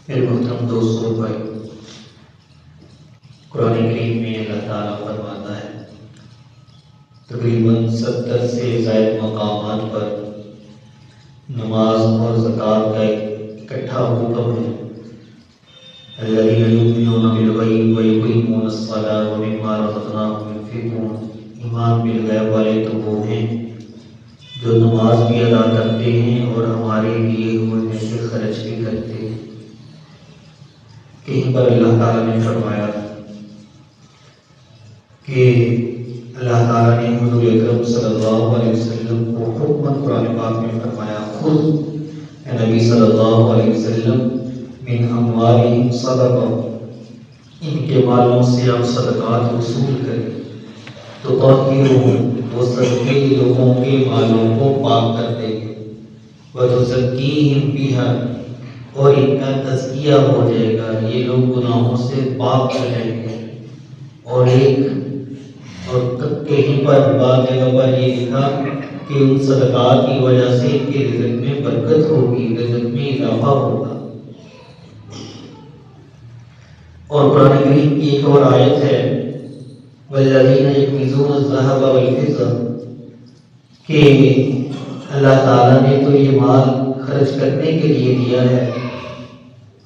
میرے محترم دوستوں بھائی، قرآن کریم میں اللہ تعالیٰ فرماتا ہے تقریباً 70 سے زائد مقامات پر نماز اور زکوٰۃ کا اکٹھا حکم ہے۔ الذین یؤمنون بالغیب ویقیمون الصلاۃ ومما رزقناہم ینفقون۔ ایمان بالغیب والے تو وہ ہیں جو نماز بھی ادا کرتے ہیں اور ہمارے لیے ہوئے میں سے خرچ بھی کرتے ہیں۔ کہیں پر اللہ تعالیٰ نے فرمایا کہ اللہ تعالیٰ نے حضور اکرم صلی اللہ علیہ وسلم کو حکم قرآن پاک میں فرمایا، خود اے نبی صلی اللہ علیہ وسلم من اموالہم صدقہ، ان کے مالوں سے آپ صدقات وصول کریں تو طاہرہم، وہ صدقے لوگوں کے مالوں کو پاک کر دیں گے، وتزکیہم بہا، اور ان کا تزکیہ ہو جائے گا، یہ لوگ گناہوں سے پاک ہو جائیں گے۔ اور کہیں پر بعض جگہ پر یہ لکھا کہ ان صدقات کی وجہ سے ان کے رزق میں برکت ہوگی، رزق میں اضافہ ہوگا۔ اور قرآن کریم کی ایک اور آیت ہے والذین یکنزون الذھب والفضہ، کہ اللہ تعالیٰ نے تو یہ مال خرچ کرنے کے لیے دیا ہے،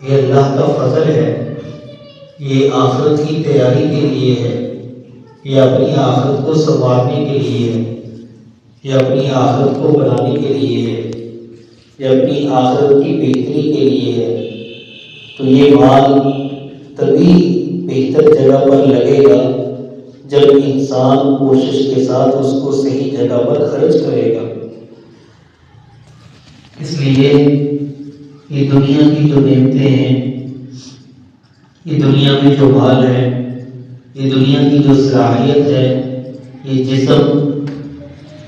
یہ اللہ کا فضل ہے، یہ آخرت کی تیاری کے لیے ہے، یہ اپنی آخرت کو سنوارنے کے لیے ہے، یہ اپنی آخرت کو بنانے کے لیے ہے، یہ اپنی آخرت کی بہتری کے لیے ہے۔ تو یہ مال تبھی بہتر جگہ پر لگے گا جب انسان کوشش کے ساتھ اس کو صحیح جگہ پر خرچ کرے گا۔ اس لیے یہ دنیا کی جو نعمتیں ہیں، یہ دنیا میں جو مال ہے، یہ دنیا کی جو صلاحیت ہے، یہ جسم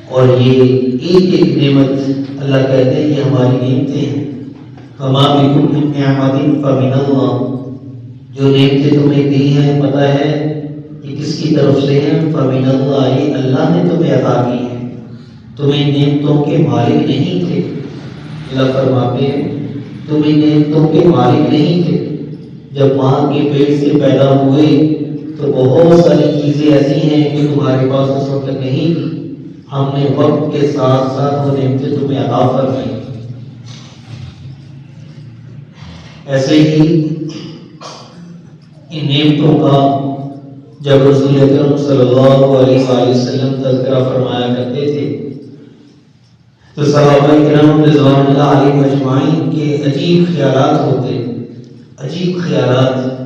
اور یہ ایک ایک نعمت اللہ کہتے ہیں یہ ہماری نعمتیں ہیں۔ وما بکم من نعمت فمن اللہ، جو نعمتیں تمہیں دی ہیں پتہ ہے یہ کس کی طرف سے ہیں؟ فمن اللہ، یہ اللہ نے تمہیں عطا کی ہیں، تمہیں نعمتوں کے مالک نہیں تھے۔ اللہ فرماتے ہیں تمہیں نعمتوں کے مالک نہیں تھے، جب ماں کے پیٹ سے پیدا ہوئے تو بہت ساری چیزیں ایسی ہیں کہ تمہارے پاس اس وقت نہیں تھی، ہم نے وقت کے ساتھ ساتھ وہ نعمتیں تمہیں عطا فرمائی۔ ایسے ہی ان نعمتوں کا جب رسول اکرم صلی اللہ علیہ وآلہ وسلم تذکرہ فرمایا کرتے تھے تو صحابہ کرام رضوان اللہ علیہم اجمعین کے عجیب خیالات ہوتے، عجیب خیالات۔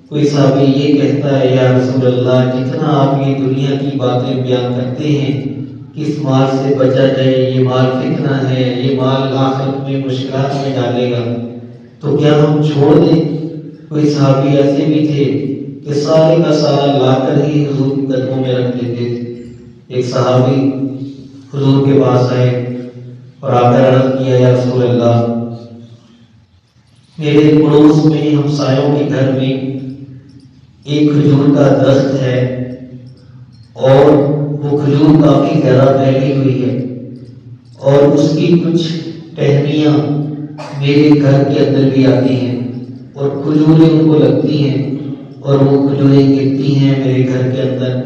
کوئی صحابی یہ کہتا ہے یا رسول اللہ جتنا آپ یہ دنیا کی باتیں بیان کرتے ہیں کس مال سے بچا جائے، یہ مال فتنہ ہے، یہ مال آخرت میں مشکلات میں ڈالے گا، تو کیا ہم چھوڑ دیں؟ کوئی صحابی ایسے بھی تھے کہ سارے کا سارا لا کر ہی حضور کے قدموں میں رکھ دیتے تھے۔ ایک صحابی حضور کے پاس آئے اور آ کر عرض کیا یا رسول اللہ میرے پڑوس میں ہمسایوں کے گھر میں ایک کھجور کا درخت ہے اور وہ کھجور کافی زیادہ پھیلی ہوئی ہے اور اس کی کچھ ٹہنیاں میرے گھر کے اندر بھی آتی ہیں اور کھجوریں ان کو لگتی ہیں اور وہ کھجوریں گرتی ہیں میرے گھر کے اندر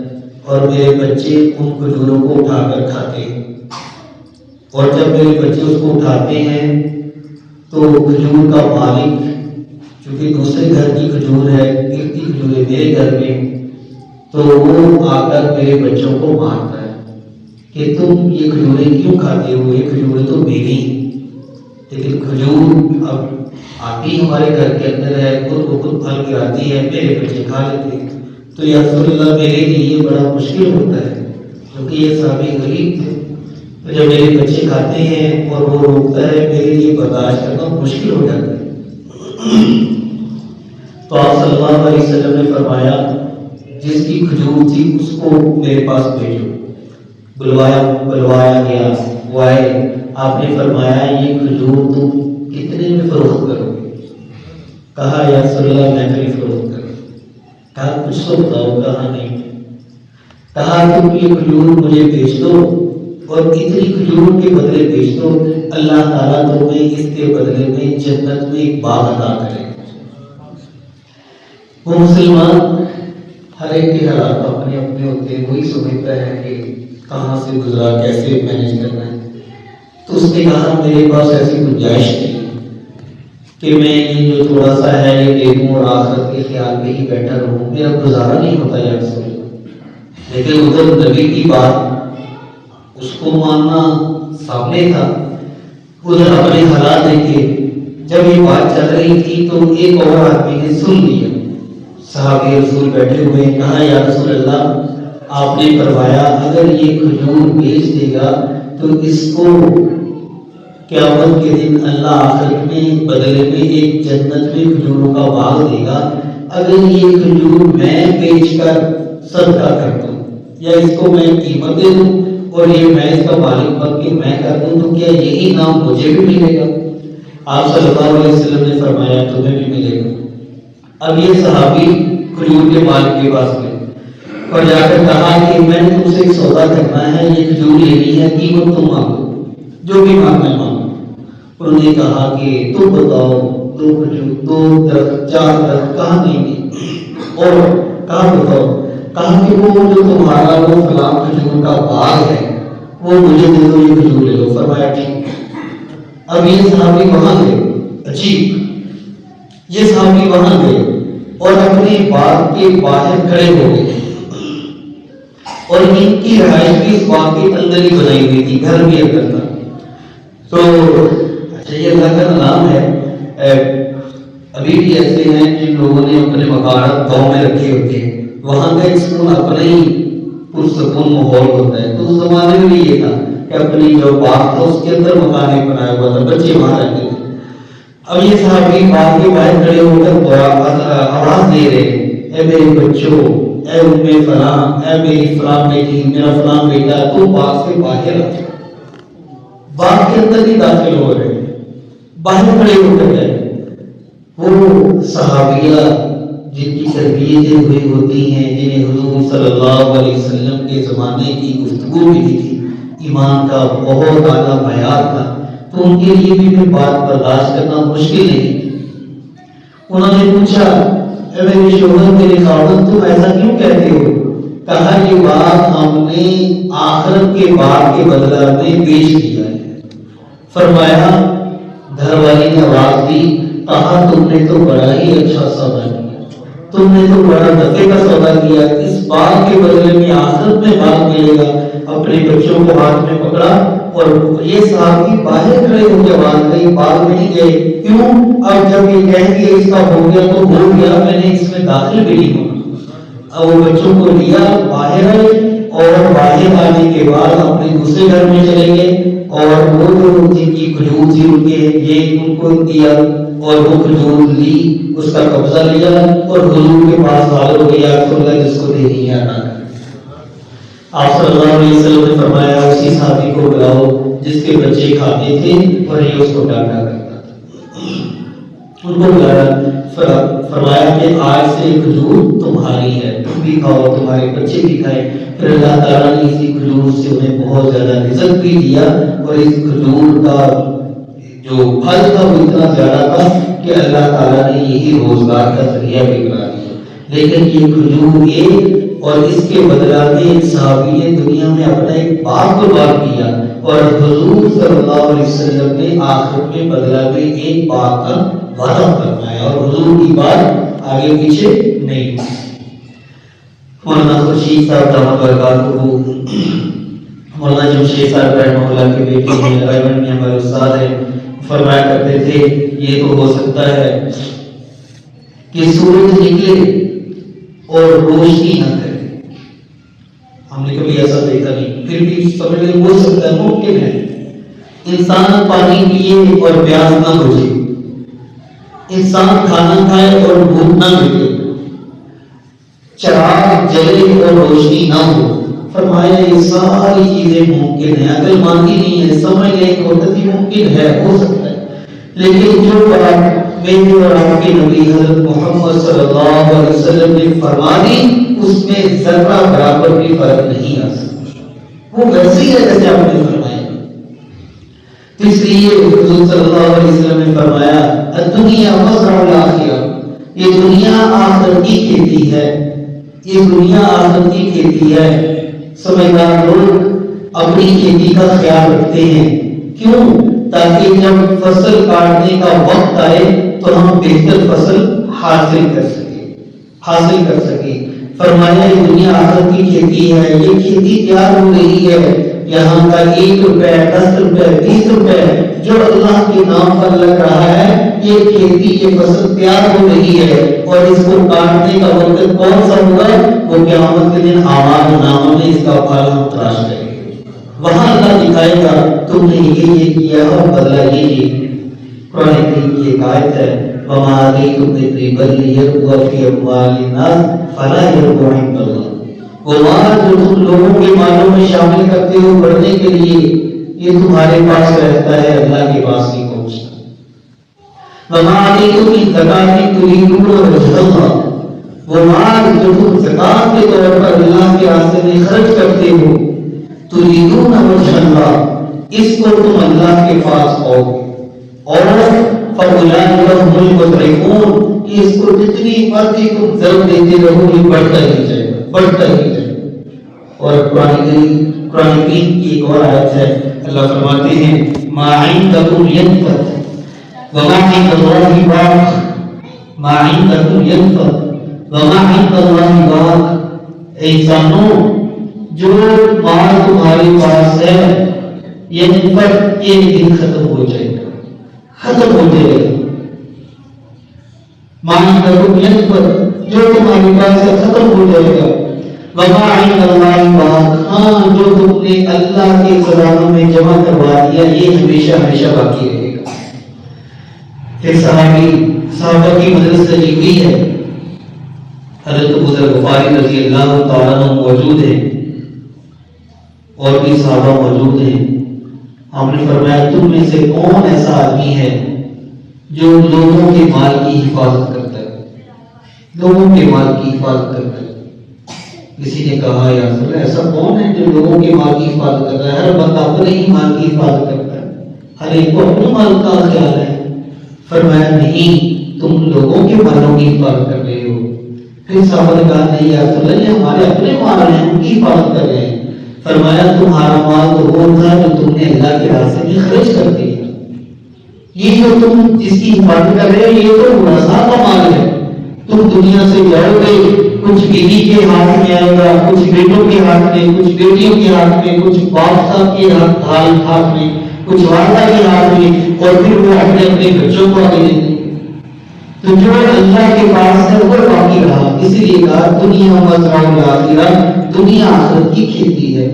اور میرے بچے ان کھجوروں کو اٹھا کر کھاتے ہیں، اور جب میرے بچے اس کو اٹھاتے ہیں تو کھجور کا مالک چونکہ دوسرے گھر کی کھجور ہے، گرتی کھجوریں میرے گھر میں، تو وہ آ کر میرے بچوں کو مارتا ہے کہ تم یہ کھجوریں کیوں کھاتے ہو، یہ کھجوریں تو میری ہیں۔ لیکن کھجور اب آتی ہمارے گھر کے اندر ہے، خود بخود پھل گراتی ہے، میرے بچے کھا لیتے ہیں، تو یا رسول اللہ میرے لیے یہ بڑا مشکل ہوتا ہے، کیونکہ یہ صحابی غریب تھے، تو جب میرے بچے کھاتے ہیں اور وہ روکتا ہے میرے لیے برداشت کرنا مشکل ہو جاتا ہے۔ تو آپ صلی اللہ علیہ وسلم نے فرمایا جس کی کھجور تھی اس کو میرے پاس بھیجو۔ بلوایا گیا، وہ آئے، آپ نے فرمایا یہ کھجور تم کتنے میں فروخت کرو گے؟ کہا یا رسول اللہ میں تو فروخت کروں۔ کہا کچھ تو بتاؤ، کہا نہیں۔ کہا تم یہ کھجور مجھے بیچ دو اور اتنی کھجور کے بدلے بیچ دو، اللہ تعالیٰ تمہیں اس کے بدلے میں جنت میں ایک باغ عطا کرے۔ وہ مسلمان ہر ایک کے حالات اپنے اپنے ہوتے ہیں، وہی سمجھتا ہے کہ کہاں سے گزرا، کیسے مینج کرنا ہے. تو اس نے کہا میرے پاس ایسی گنجائش نہیں کہ میں یہ جو تھوڑا سا ہے یہ دے دوں اور آخرت کے خیال میں ہی بیٹھا رہوں، میرا گزارا نہیں ہوتا یا رسول اللہ. لیکن ادھر نبی کی بات اس کو ماننا سامنے تھا، ادھر اپنے حالات دیکھے. جب یہ بات چل رہی تھی تو ایک اور آدمی نے سن لیا، صحابی رسول بیٹھے ہوئے، کہا یا رسول اللہ آپ نے فرمایا اگر یہ کھجور بیچ دے گا تو اس کو قیامت کے دن اللہ آخرت میں بدلے میں ایک جنت میں کھجوروں کا باغ دے گا. اگر یہ کھجور میں بیچ کر صدقہ کر دوں یا اس کو میں قیمت دے دوں اور یہ میں اس کا مالک بن کے میں کر دوں تو کیا یہی نام مجھے بھی ملے گا؟ آپ صلی اللہ علیہ وسلم نے فرمایا تمہیں بھی ملے گا. اب یہ صحابی کھجور کے مالک کے پاس گئے اور جا کر کہا کہ میں نے تم سے ایک سودا کرنا ہے، یہ کھجور لینی ہے، قیمت تم مانگو، جو بھی مانگنا ہے مانگو. انہوں نے کہا کہ تم بتاؤ دو کھجور، دو درخت، چار درخت کہاں دیں گے اور کہاں بتاؤ. کہا کہ وہ جو تمہارا وہ فلاں کھجور کا باغ ہے وہ مجھے دے دو، یہ کھجور لے لو. فرمایا ٹھیک. اب یہ صحابی وہاں گئے، عجیب، یہ صحابی وہاں گئے اور اپنے باغ کے باہر کھڑے ہو گئے اور ان کی رہائش بھی اس باغ کے اندر ہی بنائی ہوئی تھی، گھر بھی اندر تھا. تو اچھا یہ اللہ کا نام ہے. ابھی بھی ایسے ہیں جن لوگوں نے اپنے مکانات گاؤں میں رکھے ہوتے ہیں، وہاں کا ایک سکون اپنا ہی پرسکون ماحول ہوتا ہے. تو اس زمانے میں بھی یہ تھا کہ اپنی جو باغ تھا اس کے اندر مکان بنایا ہوا تھا، بچے وہاں رہتے تھے. اب یہ صحابی باغ کے باہر کھڑے ہو کر آواز دے رہے ہیں، اے میرے بچوں، اے ام فلاں، اے میری فلاں بیٹی، میرا فلاں بیٹا، تو باغ سے باہر آ جاؤ. باغ کے اندر ہی داخل ہو رہے ہیں، باہر کھڑے ہو کر گئے. وہ صحابیہ جن کی تربیتیں ہوئی ہوتی ہیں، جنہیں حضور صلی اللہ علیہ وسلم کے زمانے کی گفتگو ملی تھی، ایمان کا بہت اعلیٰ معیار تھا، تو ان کے لیے بھی پھر بات برداشت کرنا مشکل نہیں. انہوں نے پوچھا اے میرے شوہر، میرے خاوند، تم ایسا کیوں کہتے ہو؟ کہا یہ بات ہم نے آخرت کے باغ کے بدلہ میں بیچ دیا ہے. فرمایا گھر والی نے آواز دی، کہا تم نے تو بڑا ہی اچھا سودا کیا، تم نے تو بڑا نفع کا سودا کیا، اس باغ کے بدلے میں آخرت میں باغ ملے گا. اپنے بچوں کو ہاتھ میں پکڑا اور یہ صحابی باہر کھڑے ہو کے آواز دی، باغ میں نہیں گئے. کیوں؟ اب جب یہ کہیں گے اس کا ہو گیا تو ہو گیا، میں نے اس میں داخل بھی نہیں ہونا. اب وہ بچوں کو لیا، باہر آئے اور باہر آنے کے بعد اپنے دوسرے گھر میں چلے گئے اور وہ جو جن کی کھجور تھی ان کے یہ ان کو دیا اور وہ کھجور لی، اس کا قبضہ لیا اور حضور کے پاس حاضر ہو گیا، جس کو دینی ہے ادا کر. آپ صلی اللہ علیہ وسلم نے فرمایا اسی صحابی کو بلاؤ جس کے بچے کھاتے تھے اور یہ اس کو ڈانٹا کرتا تھا. ان کو بلایا، فرمایا کہ آج سے کھجور تمہاری ہے، تم بھی کھاؤ، تمہارے بچے بھی کھائیں. پھر اللہ تعالیٰ نے اسی کھجور سے انہیں بہت زیادہ رزق بھی دیا اور اس کھجور کا جو پھل تھا وہ اتنا زیادہ تھا کہ اللہ تعالیٰ نے یہی روزگار کا ذریعہ بھی بنا دیا. لیکن یہ کھجور ایک اور اس کے بدلہ میں ایک صحابی نے دنیا میں اپنا ایک باغ قربان کیا اور حضور صلی اللہ علیہ وسلم نے آخرت میں بدلہ میں ایک باغ کا وعدہ فرمایا اور حضور کی بات آگے پیچھے نہیں. مولانا خورشید صاحب دامت برکاتہ، مولانا جمشید صاحب رحمہ اللہ کے بیٹے ہیں، ایون میں ہمارے استاد ہیں، فرمایا کرتے تھے یہ تو ہو سکتا ہے کہ سورج نکلے اور روشنی نہ کرے. ہم نے کبھی ایسا دیکھا نہیں، پھر بھی سمجھ لیں ہو سکتا ہے، ممکن ہے. انسان پانی پیے اور پیاس نہ بجھے، انسان کھانا کھائے اور بھوک نہ مٹے، چراغ جلے اور روشنی نہ ہو. فرمایا یہ ساری چیزیں ممکن ہیں، اگر مانتی نہیں ہے سمجھ لیں قدرتی ممکن ہے، ہو سکتا ہے. لیکن جو بات میرے اور آپ کے نبی حضرت محمد صلی اللہ علیہ وسلم نے فرما دی اس میں ذرہ برابر بھی فرق نہیں آ سکتا، وہ ویسے ہی ہے جیسے آپ نے فرمایا. تو اس لیے حضور صلی اللہ علیہ وسلم نے فرمایا الدنیا مزرعہ الآخرہ، یہ دنیا آخرت کی کھیتی ہے، یہ دنیا آخرت کی کھیتی ہے۔ سمجھدار لوگ اپنی کھیتی کا خیال رکھتے ہیں، کیوں؟ تاکہ جب فصل کاٹنے کا وقت آئے تو ہم بہتر فصل حاصل کر سکیں۔ فرمایا یہ دنیا آخرت کی کھیتی ہے، یہ کھیتی تیار ہو رہی ہے، یہاں کا 1 روپے 10 روپے 20 روپے جو اللہ کے نام پر لگ رہا ہے، یہ کھیتی یہ فصل تیار ہو رہی ہے، اور اس کو کاٹنے کا وقت کون سا ہوگا؟ وہ قیامت کے دن اعمال ناموں میں اس کا پھل ہم تلاش کریں گے، وہاں اللہ دکھائے گا تم نے یہ کیا اور بدلہ یہ۔ قرآن کریم کی ایک آیت ہے، وَمَا آتَيْتُم مِّن رِّبًا لِّيَرْبُوَ فِي أَمْوَالِ النَّاسِ فَلَا يَرْبُو عِندَ اللَّهِ۔ وہ مال جو تم لوگوں کے مالوں میں شامل کرتے ہو بڑھنے کے لیے، یہ تمہارے پاس رہتا ہے، اللہ کے پاس نہیں پہنچتا۔ وَمَا آتَيْتُم مِّن زَكَاةٍ تُرِيدُونَ وَجْهَ اللَّهِ، وہ مال جو تم زکات کے طور پر اللہ کے راستے میں خرچ کرتے ہو، تُرِيدُونَ وَجْهَ اللَّهِ، اس کو تم اللہ کے پاس پاؤ، اور فَأُولَٰئِكَ هُمُ الْمُضْعِفُونَ، اس کو جتنی مرضی تم ضرب دیتے رہو یہ بڑھتا ہی جائے گا۔ اور قرآن کریم کی ایک اور آیت ہے، اللہ فرماتے ہیں مَا عِندَكُمْ يَنفَدُ وَمَا عِندَ اللَّهِ بَاقٍ، مَا عِندَكُمْ يَنفَدُ وَمَا عِندَ اللَّهِ بَاقٍ، انسانوں جو مال تمہارے پاس ہے ينفد، ایک دن ختم ہو جائے گا، ختم ہو جائے گا۔ معنی کرو ينفد، جو تمہارے پاس ہے ختم ہو جائے گا۔ وَمَا عِندَ اللَّهِ بَاقٍ، ہاں جو تم نے اللہ کے خزانوں میں جمع کروا دیا یہ ہمیشہ ہمیشہ باقی رہے گا۔ پھر صحابہ کی مجلس سجی ہوئی ہے، حضرت ابو ذر غفاری رضی اللہ تعالیٰ عنہ موجود ہیں، اور بھی صحابہ موجود ہیں۔ ہم نے فرمایا تم میں سے کون ایسا آدمی ہے جو لوگوں کے مال کی حفاظت کرتا ہے، لوگوں کے مال کی حفاظت کرتا ہے؟ کسی نے کہا یا رسول اللہ ایسا کون ہے جو لوگوں کے مال کی حفاظت کرتا ہے؟ ہر بندہ اپنے ہی مال کی حفاظت کرتا ہے، ہر ایک کو اپنے مال کا خیال ہے۔ فرمایا نہیں، تم لوگوں کے مالوں کی حفاظت کر رہے ہو۔ پھر صحابہ نے کہا نہیں یا رسول اللہ یہ ہمارے اپنے مال ہیں، ان کی حفاظت کر رہے ہیں۔ فرمایا تمہارا مال تو وہ تھا جو تم نے اللہ کے راستے میں خرچ کر دیا، یہ جو تم جس کی حفاظت کر رہے ہو یہ تو ورثہ کا مال ہے۔ تم دنیا سے جاؤ گے، کچھ بیوی کے ہاتھ میں آئے گا، کچھ بیٹوں کے ہاتھ میں، کچھ بیٹیوں کے ہاتھ میں، کچھ باپ صاحب کے ہاتھ میں، کچھ والدہ کے ہاتھ میں، اور پھر وہ اپنے اپنے بچوں کو آگے دیتے ہیں۔ تو جو اللہ کے پاس ہے وہ باقی رہا، اسی لیے کہا دنیا مزرعہ الآخرہ، دنیا آخرت کی کھیتی ہے۔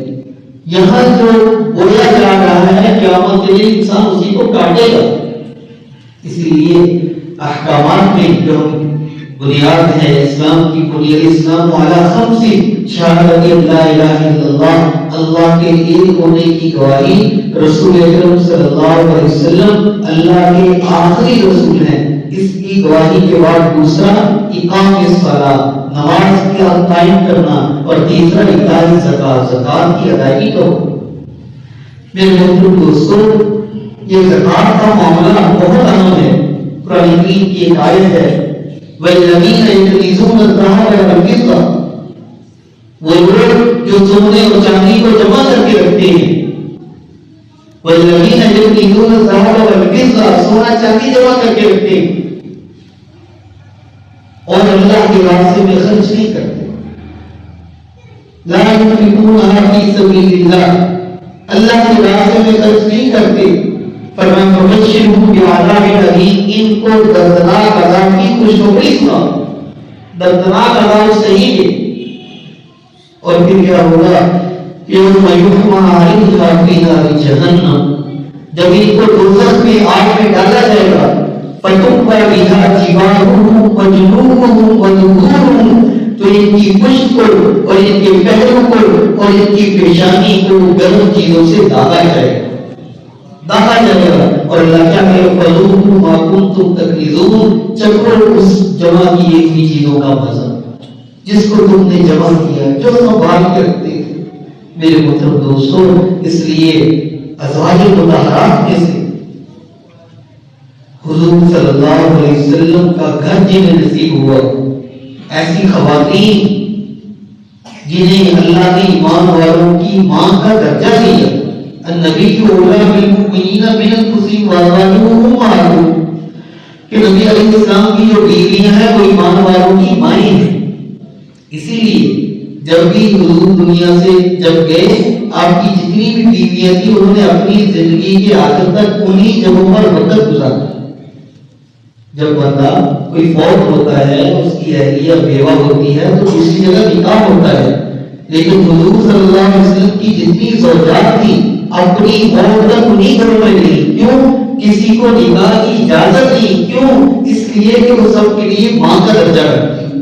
یہاں جو بویا جا رہا ہے قیامت کے دن انسان اسی کو کاٹے گا۔ اسی لیے احکامات میں جو بنیاد ہے اسلام کی بنیاد، اسلام علی خمس، شہادت لا الہ الا اللہ، اللہ کے ایک ہونے کی گواہی، رسول اکرم صلی اللہ علیہ وسلم اللہ کے آخری رسول ہیں، اس کی گواہی کے بعد دوسرا اقام الصلاۃ، نماز کا قائم کرنا، اور تیسرا ایتاء الزکات، زکات کی ادائیگی تو میرے محترم دوستو یہ زکات کا معاملہ بہت اہم ہے۔ قرآن کریم کی ایک آیت ہے وَالَّذِينَ يَكْنِزُونَ الذَّهَبَ وَالْفِضَّةَ، وہ لوگ جو سونے اور چاندی کو جمع کر کے رکھتے ہیں، وَالَّذِينَ يَكْنِزُونَ الذَّهَبَ وَالْفِضَّةَ، سونا چاندی جمع کر کے رکھتے ہیں اور اللہ کے راستے میں خرچ نہیں کرتے، لا ينفقونها فی سبیل اللہ، اللہ کے راستے میں خرچ نہیں کرتے۔ فرمایا فبشرهم بعذاب الیم، ان کو دردناک عذاب کی خوشخبری سنا، دردناک عذاب صحیح ہے۔ اور پھر کیا ہوگا؟ یوم یحمى علیہا فی نار جہنم، جب ان کو دوزخ میں آگ میں ڈالا جائے گا، فتقوی بها جباہهم وجنوبهم وظہورهم، تو ان کی پشت کو اور ان کے پہلو کو اور ان کی پیشانی کو گرم چیزوں سے داغا جائے گا، داغا جائے گا۔ اور اللہ کیا کہے فذوقوا ما کنتم تکنزون، چکھو اس جمع کی ایک بھی چیزوں کا مزہ جس کو تم نے جمع کیا، جو سنبھال کے رکھتے تھے۔ میرے محترم دوستو، اس لیے ازواج مطہرات میں سے حضور صلی اللہ علیہ وسلم کا گھر جنہیں نصیب ہوا، ایسی خواتین جنہیں اللہ نے ایمان والوں کی ماں کا درجہ دیا، النبی اولیٰ بالمؤمنین من انفسہم وازواجہ امہاتہم، کہ نبی علیہ السلام کی جو بیویاں ہیں وہ ایمان والوں کی مائیں ہیں۔ اسی لیے جب بھی حضور دنیا سے جب گئے، آپ کی جتنی بھی بیویاں تھیں انہوں نے اپنی زندگی کے آخر تک انہی جگہوں پر وقت گزارا۔ جب بندہ کوئی فوت ہوتا ہے، اس کی اہلیہ بیوہ ہوتی ہے تو دوسری جگہ نکاح ہوتا ہے، لیکن حضور صلی اللہ علیہ وسلم کی جتنی زوجات تھیں اپنی موت تک انہی گھروں میں گئی۔ کیوں؟ کسی کو نکاح کی اجازت نہیں۔ کیوں؟ اس لیے کہ وہ سب کے لیے ماں کا درجہ رکھتی،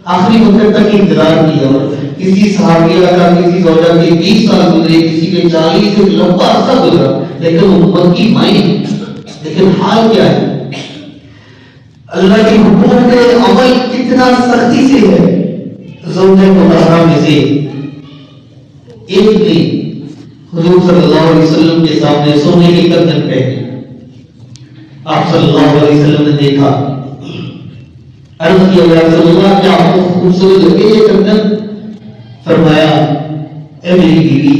آخری وقت تک انتظار کیا۔ اور کسی صحابیہ کا کسی زوجہ کے 20 سال گزرے، کسی کے 40 سے لمبا عرصہ گزرا، لیکن امت کی مائیں۔ لیکن حال کیا ہے؟ اللہ کے حکم پہ عمل کتنا سختی سے ہے۔ زوجہ مطہرہ میں سے ایک نے حضور صلی اللہ علیہ وسلم کے سامنے سونے کے کنگن پہنے، آپ صلی اللہ علیہ وسلم نے دیکھا، عرض کیا یا رسول اللہ کیا آپ کو خوبصورت لگے یہ کنگن؟ فرمایا اے میری بیوی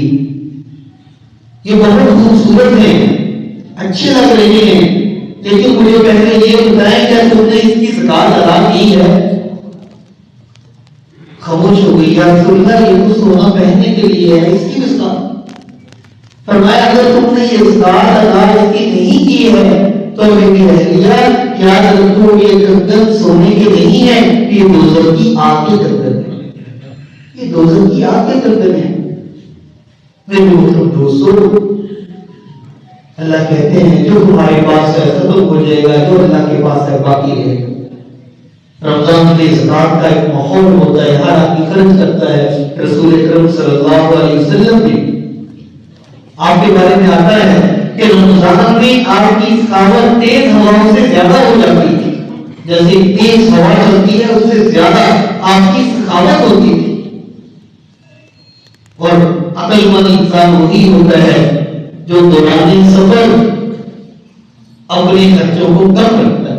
یہ بہت خوبصورت ہیں، اچھے لگ رہے ہیں، لیکن مجھے پہلے یہ بتائیں کیا تم نے اس کی زکات ادا کی ہے؟ خاموش ہو گئی، یا رسول اللہ یہ تو سونا پہننے کے لیے ہے، اس کی زکات؟ فرمایا اگر تم نے یہ زکات ادا اس کی نہیں کی ہے تو میری اہلیہ یاد رکھو یہ کنگن سونے کے نہیں ہے، یہ دوزخ کی آگ کے کنگن ہے، یہ دوزخ کی آگ کے کنگن ہے۔ میرے محترم دوستو، اللہ کہتے ہیں جو تمہارے پاس ہے ختم ہو جائے گا، جو اللہ کے پاس ہے باقی رہے گا۔ رمضان میں زکات کا ایک ماحول ہوتا ہے، ہر آدمی خرچ کرتا ہے۔ رسول اکرم صلی اللہ علیہ وسلم بھی آپ کے بارے میں آتا ہے کہ رمضان میں آپ کی سخاوت تیز ہواؤں سے زیادہ ہو جاتی تھی، جیسے تیز ہوا چلتی ہے اس سے زیادہ آپ کی سخاوت ہوتی تھی۔ اور عقل مند انسان وہی ہوتا ہے جو دوران سفر اپنے خرچوں کو کم رکھتا ہے،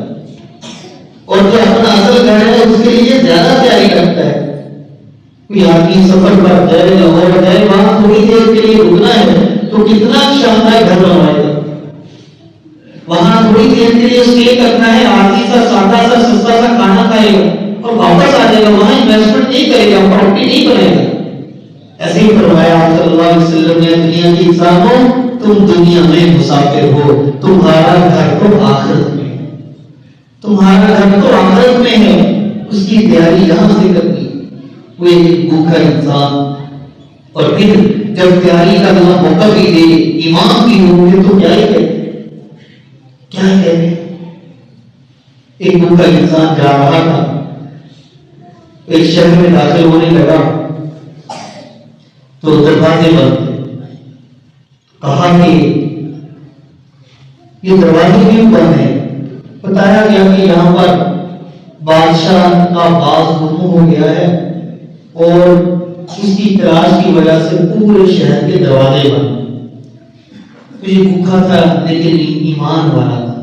اور جو اپنا اصل گھر ہے اس کے لیے زیادہ تیاری کرتا ہے۔ کوئی آدمی سفر پر جائے لاہور جائے، وہاں تھوڑی دیر کے لیے رکنا ہے تو کتنا شاندار گھر بنوائے گا، وہاں تھوڑی دیر کے لیے اسٹے کرنا ہے، آدھی سا سادہ سا سستا سا کھانا کھائے گا اور واپس آ جائے گا، وہاں انویسٹمنٹ نہیں کرے گا، پراپرٹی نہیں بنے گا۔ ایسے ہی فرمایا آپ صلی اللہ علیہ وسلم نے دنیا کے انسانوں تم دنیا میں مسافر ہو، تمہارا گھر تو آخرت میں ہے، تمہارا گھر تو آخرت میں ہے، اس کی تیاری یہاں سے کرنی۔ وہ ایک بھوکا انسان، اور پھر جب تیاری کا موقع بھی دے، ایمان بھی ہو گے تو کیا ہی کہتے، کیا کہتے۔ ایک بھوکا انسان جا رہا تھا، ایک شہر میں داخل ہونے لگا تو دروازے بند تھے۔ کہا کہ یہ دروازے کیوں بند ہیں؟ بتایا گیا کہ یہاں پر بادشاہ کا باز گم ہو گیا ہے اور اس کی تلاش کی وجہ سے پورے شہر کے دروازے بند۔ تو یہ بھوکا تھا لیکن ایمان والا تھا۔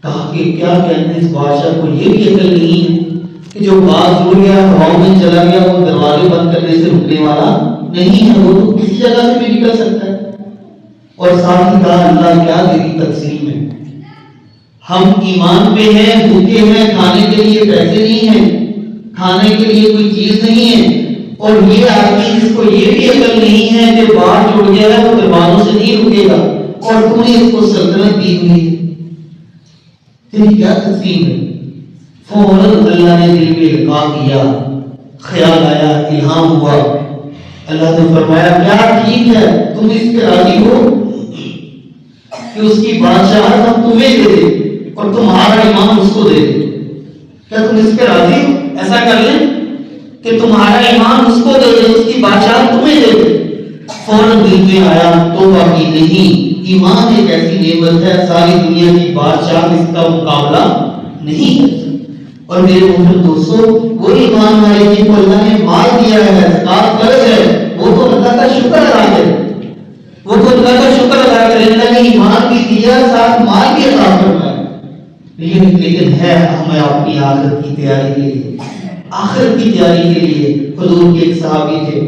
کہا کہ کیا کہتے ہیں اس بادشاہ کو یہ بھی عقل نہیں ہے کہ جو باز اڑ گیا ہواؤں میں چلا گیا وہ دروازے بند کرنے سے رکنے والا نہیں ہے، وہ تو کسی جگہ سے بھی نکل سکتا ہے۔ اور ساتھ ہی کہا اللہ کیا تیری تقسیم ہے، ہم ایمان پہ ہیں، بھوکے ہیں، کھانے کے لیے پیسے نہیں ہیں، کھانے کے لیے کوئی چیز نہیں ہے، اور یہ آدمی جس کو یہ بھی عقل نہیں ہے کہ باہر جڑ گیا ہے وہ دروازوں سے نہیں رکے گا، اور تم نے اس کو سلطنت دی ہوئی ہے، تیری کیا تقسیم ہے؟ فوراً اللہ نے دل میں القاء کیا، خیال آیا، الہام ہوا۔ اللہ نے فرمایا کیا ٹھیک ہے، تم اس پہ راضی ہو کہ اس کی بادشاہت ہم تمہیں دے دیں اور تمہارا امام اس کو دے دے؟ کیا تم اس پہ راضی ہو؟ ایسا کر لیں کہ تمہارا امام اس کو دے دے، اس کی بادشاہت تمہیں دے دے۔ فوراً دل میں آیا توبہ کی نہیں، ایمان ایک ایسی نعمت ہے ساری دنیا کی بادشاہ اس کا مقابلہ نہیں کر سکتی۔ اور میرے محترم دوستو، وہ ایمان والے جن کو اللہ نے مال دیا ہے، زکات قرض ہے، وہ تو اللہ کا شکر ادا کرے، وہ تو اللہ کا شکر ادا کرے۔ اللہ نے ایمان بھی دیا، ساتھ مال بھی عطا فرمایا۔ لیکن ہے ہمیں اپنی آخرت کی تیاری کے لیے، آخرت کی تیاری کے لیے۔ حضور کے ایک صحابی تھے،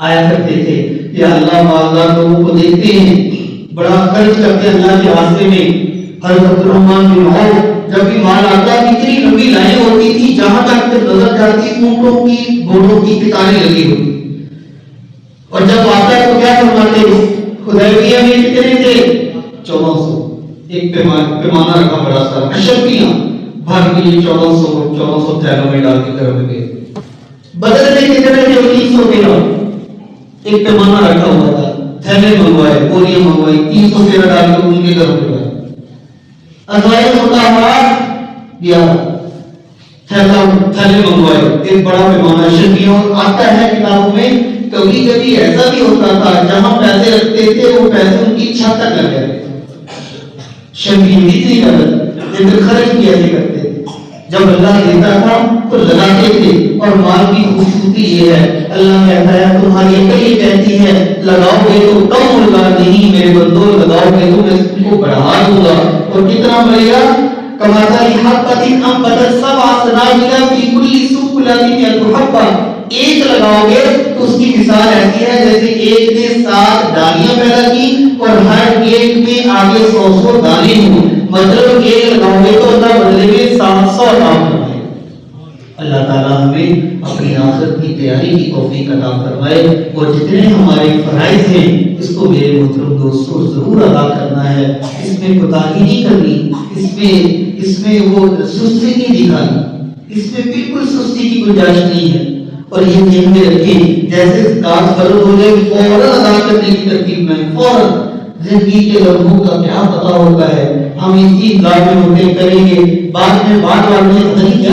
آیا کرتے تھے کہ اللہ مالدار لوگوں کو دیکھتے ہیں، بڑا خرچ کرتے ہیں اللہ کے راستے میں۔ حضرت عبدالرحمن بن عوف جب بھی مال آتا اتنی لمبی لائن ہوتی تھی، جہاں تک نظر جاتی اونٹوں کی گھوڑوں کی قطاریں لگی ہوتی، اور جب آتا ہے تو کیا فرماتے ہیں؟ حدیبیہ میں کتنے تھے؟ 1400، ایک پیمانہ رکھا بڑا سا، اشرفیاں بھر کے لیے 1400 تھیلوں میں ڈال کے گھر میں گئے۔ بدر میں کتنے تھے؟ 313، ایک پیمانہ رکھا ہوا تھا، تھیلے منگوائے، بوریاں منگوائی، 313 ڈال کے ان کے گھر میں گئے۔ ازوائے مطہرات دیا، تھیلے منگوائے، ایک بڑا پیمانہ اشرفیاں۔ آتا ہے کتابوں میں کبھی کبھی ایسا بھی ہوتا تھا جہاں پیسے رکھتے تھے وہ پیسے ان کی چھت تک لگ گئے، شرمین اتنی غلط، لیکن خرچ بھی ایسے کرتے تھے۔ جب اللہ دیتا تھا تو لگاتے تھے۔ اور مال کی خوبصورتی یہ ہے، اللہ کہتا ہے تمہاری عقل یہ کہتی ہے لگاؤ گے تو کم ہوگا، نہیں میرے بندو لگاؤ گے تو میں اس کو بڑھا دوں گا۔ اور کتنا بڑھے گا؟ کماثل حبۃ انبتت سبع سنابل فی کل سنبلۃ مئۃ حبۃ، ایک لگاؤ گے تو اس کی مثال ایسی ہے جیسے ایک نے 7 ڈالیاں پیدا کی اور ہر ایک میں آگے 100 دانے ہوں، مطلب ایک لگاؤ گے تو اللہ بدلے میں 700 کام کرے۔ اللہ تعالیٰ ہمیں اپنی آخرت کی تیاری کی توفیق عطا فرمائے، اور جتنے ہمارے فرائض ہیں اس کو میرے محترم دوستوں ضرور ادا کرنا ہے، اس میں کوتاہی نہیں کرنی، اس میں وہ سستی نہیں دکھانی، اس میں بالکل سستی کی گنجائش نہیں ہے۔ اور یہ ذہن میں رکھیں جیسے زکات فرض ہو جائے فوراً ادا کرنے کی ترتیب میں، فوراً زندگی کے لمحوں کا کیا پتہ ہوتا ہے، ہم اسی انتظار میں ہوتے کریں گے، بعد میں بات والے پتہ نہیں کیا